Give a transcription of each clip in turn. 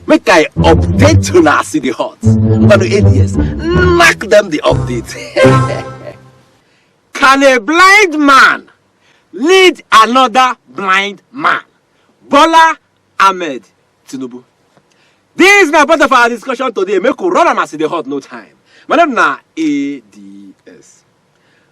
make I update to na city hot. But ADS, knock them the update. Can a blind man lead another blind man? Bwala Ahmed Tinubu. This is my part of our discussion today. Make we run am as the hot no time. My name na ADS.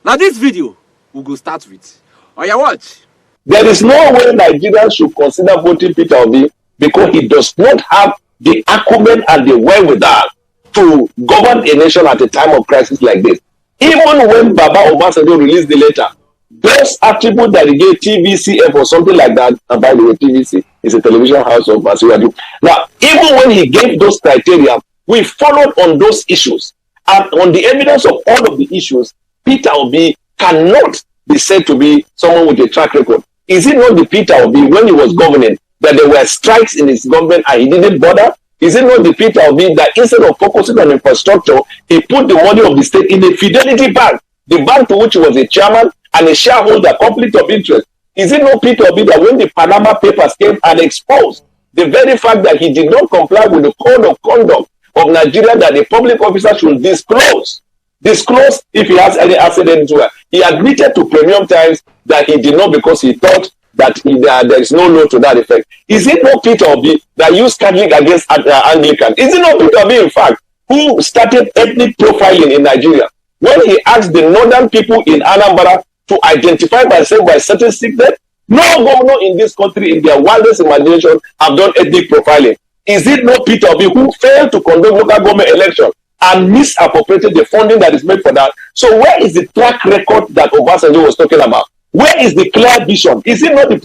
Now this video we go start with. Oya watch. There is no way Nigerians should consider voting Peter Obi because he does not have the acumen and the wherewithal to govern a nation at a time of crisis like this. Even when Baba Obasanjo released the letter, those attributes that he gave TVCF or something like that, and by the way, TVC is a television house of Asiwaju. Now, even when he gave those criteria, we followed on those issues. And on the evidence of all of the issues, Peter Obi cannot be said to be someone with a track record. Is it not the Peter Obi, when he was governing, that there were strikes in his government and he didn't bother? Is it not the Peter Obi that instead of focusing on infrastructure, he put the money of the state in a Fidelity Bank, the bank to which he was a chairman and a shareholder, conflict of interest? Is it not Peter Obi that when the Panama Papers came and exposed the very fact that he did not comply with the code of conduct of Nigeria that the public officer should disclose if he has any asset anywhere? He admitted to Premium Times that he did not because he thought that there is no law to that effect. Is it not Peter Obi that used Catholic against Anglican? Is it not Peter Obi, in fact, who started ethnic profiling in Nigeria when he asked the northern people in Anambra to identify themselves by certain sickness? No governor in this country, in their wildest imagination, have done ethnic profiling. Is it not Peter Obi who failed to conduct local government elections and misappropriated the funding that is made for that? So where is the track record that Obasanjo was talking about? Where is the clear vision? Is it not the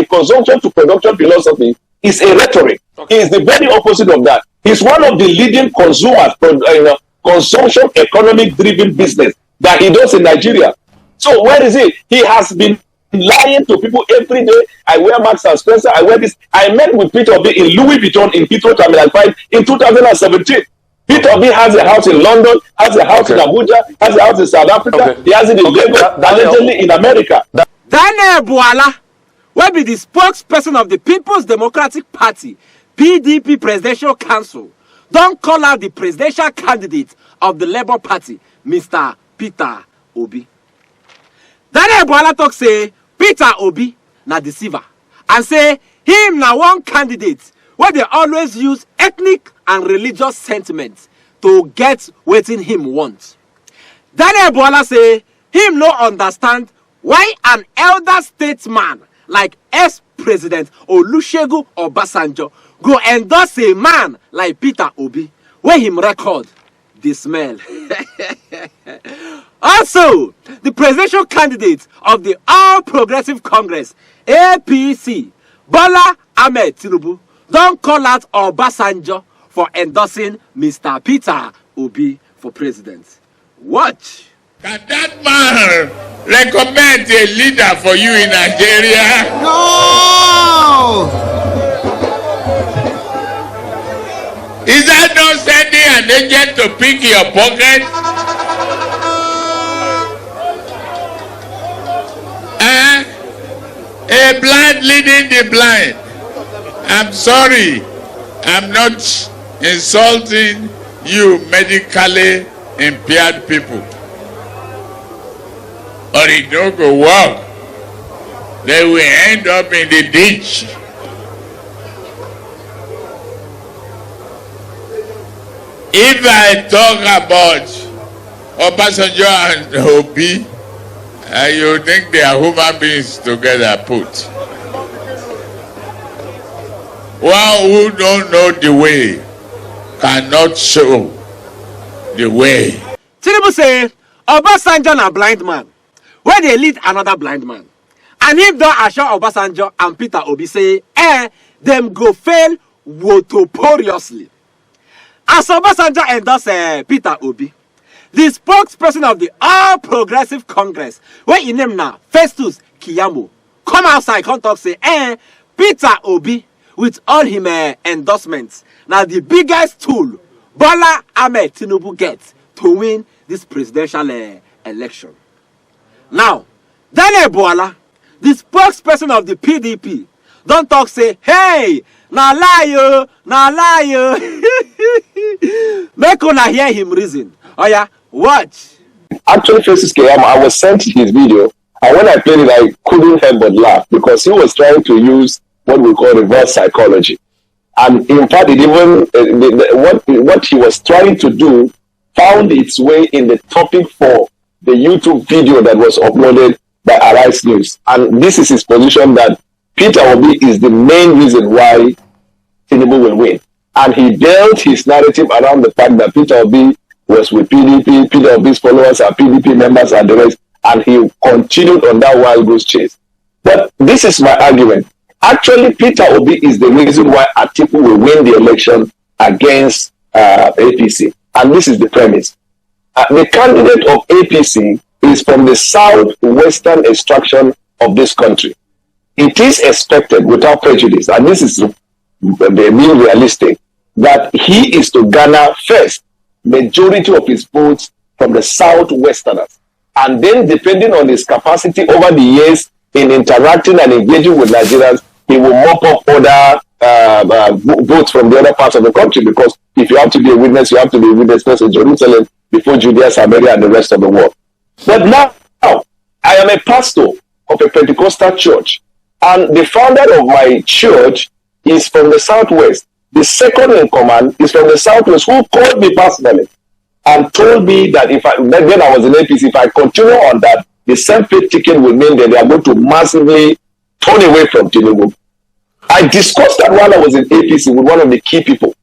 consumption to production philosophy is a rhetoric? Okay. He is the very opposite of that. He's one of the leading consumers, consumption economic driven business that he does in Nigeria. So where is he? He has been lying to people every day. I wear Marks and Spencer. I wear this. I met with Peter Obi in Louis Vuitton in Heathrow Terminal 5 in 2017. Peter Obi has a house in London, has a house in Abuja, has a house in South Africa. Okay. He has it in Lagos, allegedly in America. Daniel Bwala, will be the spokesperson of the People's Democratic Party, PDP Presidential Council, don't call out the presidential candidate of the Labour Party, Mr. Peter Obi. Daniel Bwala talk say Peter Obi na deceiver and say him na one candidate where they always use ethnic and religious sentiments to get wetin him want. Daniel Bwala say him no understand why an elder statesman like ex-president Olusegun Obasanjo go endorse a man like Peter Obi wey him record dey smell. Also, the presidential candidate of the All Progressive Congress APC, Bwala Ahmed Tinubu, don't call out Obasanjo for endorsing Mr. Peter Obi for president. Watch. Can that man recommend a leader for you in Nigeria? No! Is that not sending an agent to pick your pocket? A blind leading the blind. I'm sorry, I'm not insulting you medically impaired people. Or it don't go work. They will end up in the ditch. If I talk about Obasanjo and Obi, you think they are human beings together put. One who don't know the way cannot show the way. Tinubu say Obasanjo na blind man where they lead another blind man. And him don assure Obasanjo and Peter Obi say them go fail wotoporiously. As Obasanjo endorse Peter Obi, the spokesperson of the All Progressive Congress, where he name now Festus Kiyamo, come outside, come talk say, Peter Obi, with all him endorsements, now the biggest tool Bwala Ahmed Tinubu gets to win this presidential election. Now, Daniel Bwala, the spokesperson of the PDP, don't talk say, hey, na lie yo, na lie yo. Make una hear him reason. Oh yeah, watch. Actually, Francis Keyamo, I was sent his video, and when I played it, I couldn't help but laugh because he was trying to use what we call reverse psychology. And in fact, it even what he was trying to do found its way in the topic for the YouTube video that was uploaded by Arise News. And this is his position that Peter Obi is the main reason why Tinubu will win. And he built his narrative around the fact that Peter Obi was with PDP, Peter Obi's followers are PDP members and the rest, and he continued on that wild goose chase. But this is my argument. Actually, Peter Obi is the reason why Atiku will win the election against APC. And this is the premise. The candidate of APC is from the southwestern extraction of this country. It is expected, without prejudice, and this is being realistic, that he is to garner first majority of his votes from the southwesterners. And then, depending on his capacity over the years in interacting and engaging with Nigerians, he will mop up other votes from the other parts of the country, because if you have to be a witness, you have to be a witness first in Jerusalem before Judea, Samaria, and the rest of the world. But now, I am a pastor of a Pentecostal church, and the founder of my church is from the southwest. The second in command is from the southwest, who called me personally and told me that when I was in APC, if I continue on that, the self-paid ticket will mean that they are going to massively turn away from Tinubu. I discussed that while I was in APC with one of the key people.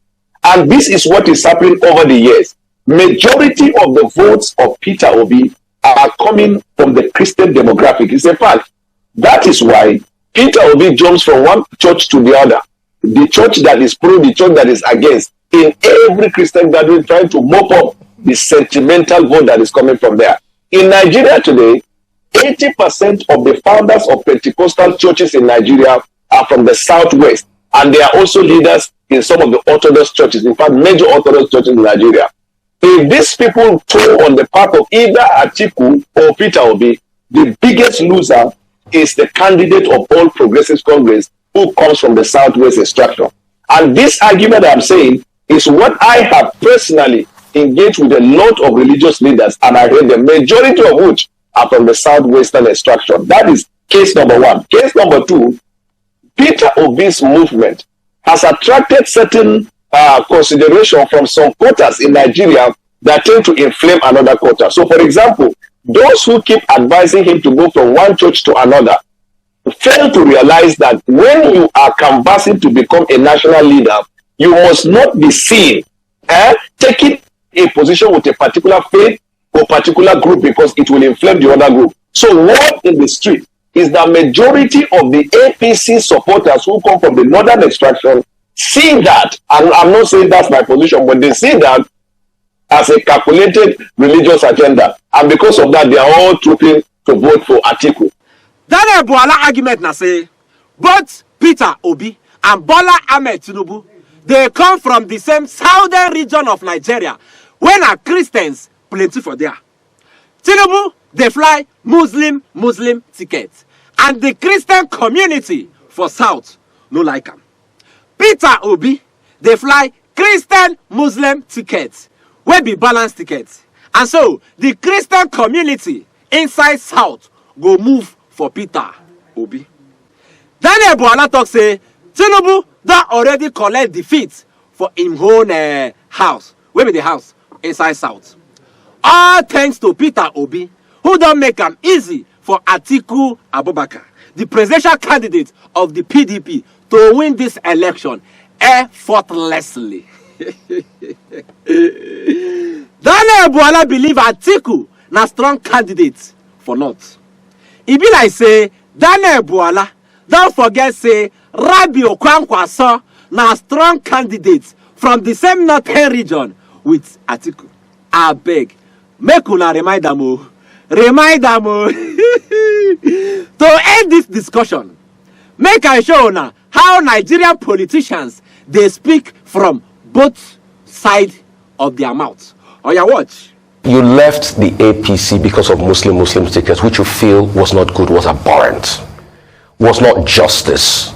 And this is what is happening over the years. Majority of the votes of Peter Obi are coming from the Christian demographic. It's a fact. That is why Peter Obi jumps from one church to the other. The church that is pro, the church that is against, in every Christian gathering, trying to mop up the sentimental vote that is coming from there. In Nigeria today, 80% of the founders of Pentecostal churches in Nigeria are from the southwest, and they are also leaders in some of the Orthodox churches, in fact, major Orthodox churches in Nigeria. If these people toe on the path of either Atiku or Peter Obi, the biggest loser is the candidate of All Progressives Congress, who comes from the southwest extraction. And this argument I'm saying is what I have personally engaged with a lot of religious leaders, and I heard the majority of which are from the southwestern extraction. That is case number one. Case number two, Peter Obi's movement has attracted certain consideration from some quarters in Nigeria that tend to inflame another quarter. So, for example, those who keep advising him to go from one church to another fail to realize that when you are canvassing to become a national leader, you must not be seen taking a position with a particular faith or particular group, because it will inflame the other group. So word in the street is the majority of the APC supporters who come from the northern extraction see that, and I'm not saying that's my position, but they see that as a calculated religious agenda, and because of that, they are all trooping to vote for Atiku. Daniel Bwala argument na say both Peter Obi and Bola Ahmed Tinubu, they come from the same southern region of Nigeria, when are Christians plenty for there. Tinubu, they fly Muslim tickets, and the Christian community for south no like them. Peter Obi, they fly Christian Muslim tickets, where be balanced tickets, and so the Christian community inside south go move for Peter Obi. Daniel Bwala talk say Tinubu don already collect defeat for him own house, where be the house inside south. All thanks to Peter Obi, who don't make am easy for Atiku Abubakar, the presidential candidate of the PDP, to win this election effortlessly. Daniel Bwala believe Atiku na strong candidate for North. E be like say Daniel Bwala don't forget say Rabi Okwankwaso na strong candidate from the same northern region with Atiku. Abeg, make una remind am o. Remind am o. To end this discussion, make I show una how Nigerian politicians they speak from both sides of their mouth. Oya watch. You left the APC because of Muslim tickets, which you feel was not good, was abhorrent, was not justice.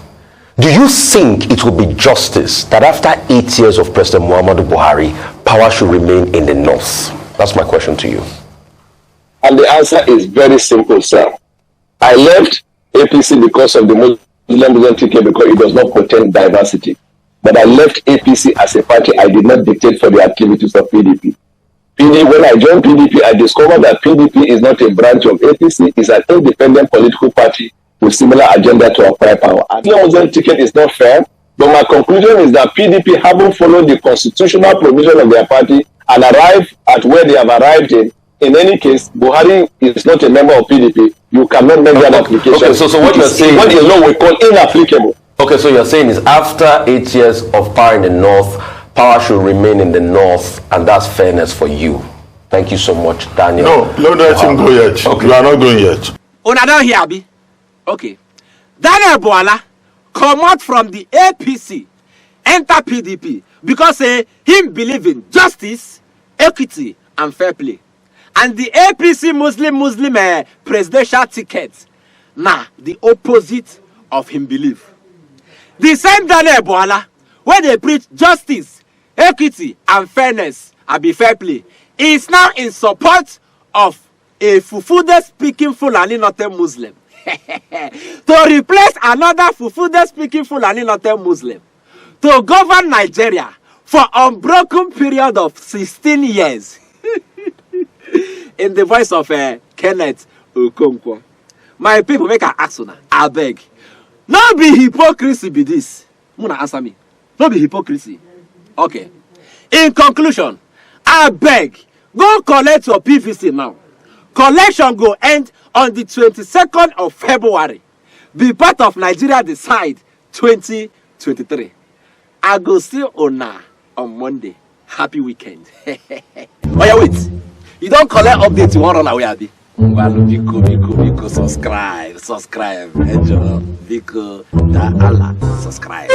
Do you think it will be justice that after 8 years of President Muhammadu Buhari, power should remain in the north? That's my question to you. And the answer is very simple, sir. I left APC because of the Muslim ticket because it does not portend diversity. But I left APC as a party. I did not dictate for the activities of PDP. When I joined PDP, I discovered that PDP is not a branch of APC. It's an independent political party with similar agenda to acquire power. And the Muslim ticket is not fair. But my conclusion is that PDP haven't followed the constitutional provision of their party and arrived at where they have arrived in. In any case, Buhari is not a member of PDP. You cannot make that application. Okay, so what you're saying, what the law we call inapplicable. Okay, so you're saying is after 8 years of power in the north, power should remain in the north, and that's fairness for you. Thank you so much, Daniel. No, let him go yet. Okay. You are not going yet. Una don't hear me? Okay. Daniel Bwala come out from the APC, enter PDP, because him believe in justice, equity, and fair play. And the APC Muslim presidential ticket, the opposite of him belief. The same Daniel Bwala, where they preach justice, equity, and fairness, and be fair play, is now in support of a Fufude-speaking Fulani Northern Muslim. To replace another Fufude-speaking Fulani Northern Muslim to govern Nigeria for unbroken period of 16 years. In the voice of Kenneth Okonkwo. My people make an ask una, I beg. No be hypocrisy be this. Muna answer me. No be hypocrisy. Okay. In conclusion, I beg, go collect your PVC now. Collection go end on the 22nd of February. Be part of Nigeria Decide 2023. I go see una on Monday. Happy weekend. Oh yeah, wait. You don't collect updates, you want to run away, Abi? Biko, subscribe. Enjoy. Biko, da Allah, subscribe.